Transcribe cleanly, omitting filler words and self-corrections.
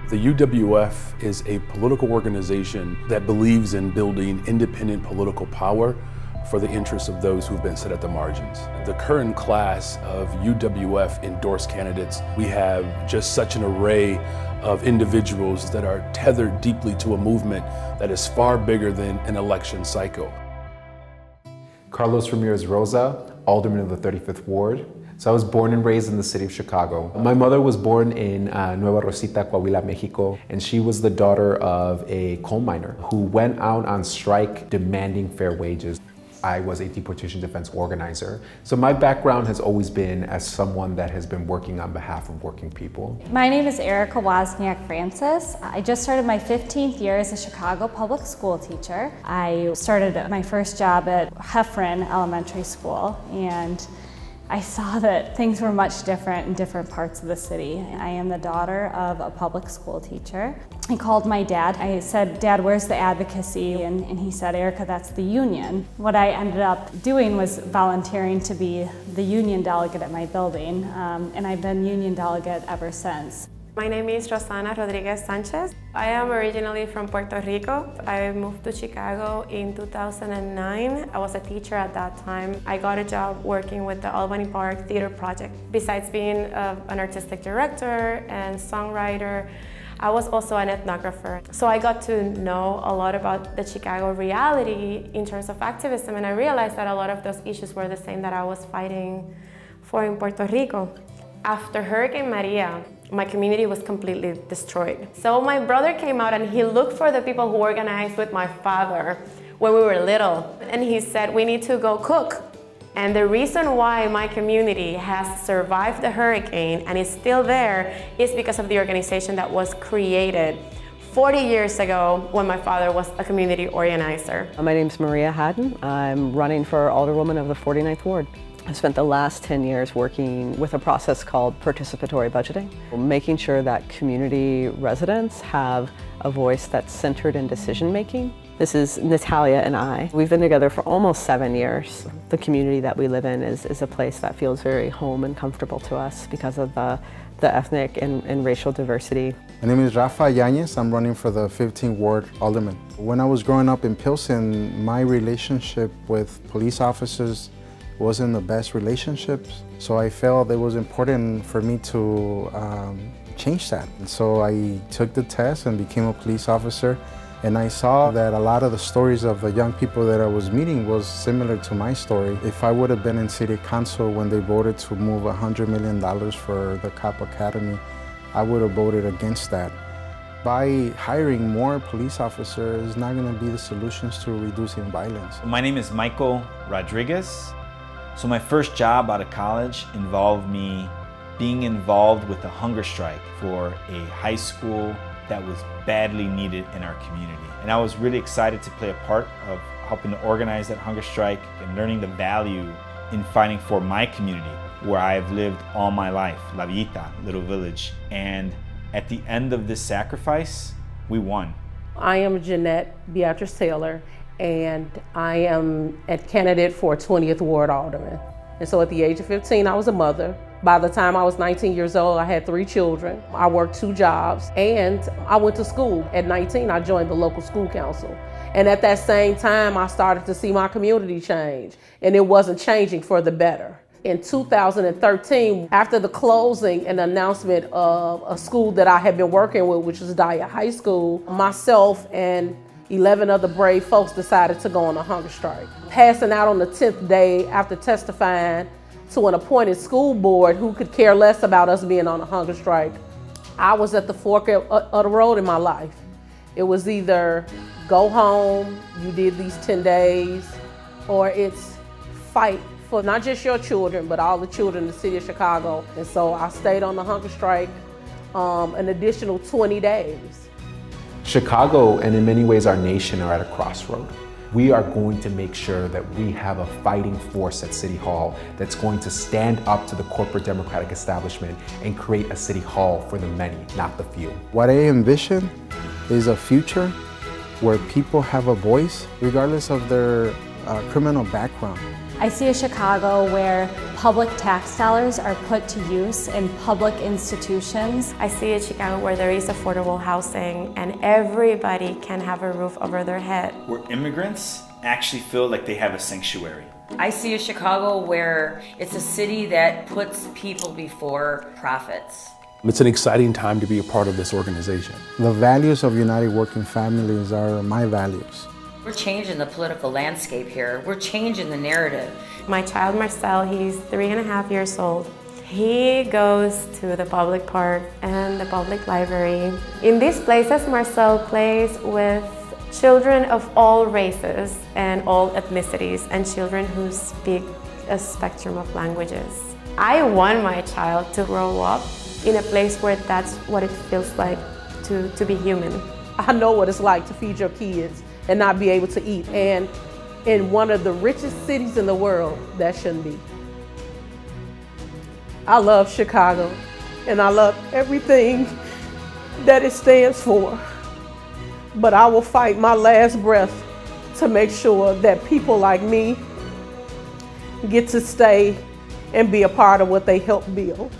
The UWF is a political organization that believes in building independent political power for the interests of those who've been set at the margins. The current class of UWF endorsed candidates, we have just such an array of individuals that are tethered deeply to a movement that is far bigger than an election cycle. Carlos Ramirez Rosa, Alderman of the 35th Ward. So I was born and raised in the city of Chicago. My mother was born in Nueva Rosita, Coahuila, Mexico, and she was the daughter of a coal miner who went out on strike demanding fair wages. I was a deportation defense organizer. So my background has always been as someone that has been working on behalf of working people. My name is Erica Wozniak-Francis. I just started my 15th year as a Chicago public school teacher. I started my first job at Heffron Elementary School, and I saw that things were much different in different parts of the city. I am the daughter of a public school teacher. I called my dad. I said, "Dad, where's the advocacy?" And he said, "Erica, that's the union." What I ended up doing was volunteering to be the union delegate at my building, and I've been union delegate ever since. My name is Rosana Rodriguez Sanchez. I am originally from Puerto Rico. I moved to Chicago in 2009. I was a teacher at that time. I got a job working with the Albany Park Theater Project. Besides being an artistic director and songwriter, I was also an ethnographer. So I got to know a lot about the Chicago reality in terms of activism, and I realized that a lot of those issues were the same that I was fighting for in Puerto Rico. After Hurricane Maria, my community was completely destroyed. So my brother came out and he looked for the people who organized with my father when we were little. And he said, "We need to go cook." And the reason why my community has survived the hurricane and is still there is because of the organization that was created 40 years ago when my father was a community organizer. My name's Maria Haddon. I'm running for Alderwoman of the 49th Ward. I've spent the last 10 years working with a process called participatory budgeting, making sure that community residents have a voice that's centered in decision making. This is Natalia and I. We've been together for almost 7 years. The community that we live in is a place that feels very home and comfortable to us because of the ethnic and racial diversity. My name is Rafa Yanez. I'm running for the 15th Ward Alderman. When I was growing up in Pilsen, my relationship with police officers wasn't the best relationships, so I felt it was important for me to change that. And so I took the test and became a police officer, and I saw that a lot of the stories of the young people that I was meeting was similar to my story. If I would have been in City Council when they voted to move $100 million for the Cop Academy, I would have voted against that. By hiring more police officers is not going to be the solutions to reducing violence. My name is Michael Rodriguez. So my first job out of college involved me being involved with a hunger strike for a high school that was badly needed in our community. And I was really excited to play a part of helping to organize that hunger strike and learning the value in fighting for my community, where I have lived all my life, La Villita, Little Village. And at the end of this sacrifice, we won. I am Jeanette Beatrice Taylor, and I am a candidate for 20th Ward Alderman. And so at the age of 15, I was a mother. By the time I was 19 years old, I had 3 children. I worked 2 jobs, and I went to school. At 19, I joined the local school council. And at that same time, I started to see my community change, and it wasn't changing for the better. In 2013, after the closing and announcement of a school that I had been working with, which was Dyer High School, myself and 11 other brave folks decided to go on a hunger strike. Passing out on the 10th day after testifying to an appointed school board who could care less about us being on a hunger strike, I was at the fork of the road in my life. It was either go home, you did these 10 days, or it's fight for not just your children, but all the children in the city of Chicago. And so I stayed on the hunger strike an additional 20 days. Chicago, and in many ways our nation, are at a crossroad. We are going to make sure that we have a fighting force at City Hall that's going to stand up to the corporate Democratic establishment and create a City Hall for the many, not the few. What I envision is a future where people have a voice regardless of their criminal background. I see a Chicago where public tax dollars are put to use in public institutions. I see a Chicago where there is affordable housing and everybody can have a roof over their head. Where immigrants actually feel like they have a sanctuary. I see a Chicago where it's a city that puts people before profits. It's an exciting time to be a part of this organization. The values of United Working Families are my values. We're changing the political landscape here. We're changing the narrative. My child Marcel, he's 3.5 years old. He goes to the public park and the public library. In these places, Marcel plays with children of all races and all ethnicities and children who speak a spectrum of languages. I want my child to grow up in a place where that's what it feels like to be human. I know what it's like to feed your kids and not be able to eat. And in one of the richest cities in the world, that shouldn't be. I love Chicago, and I love everything that it stands for. But I will fight my last breath to make sure that people like me get to stay and be a part of what they helped build.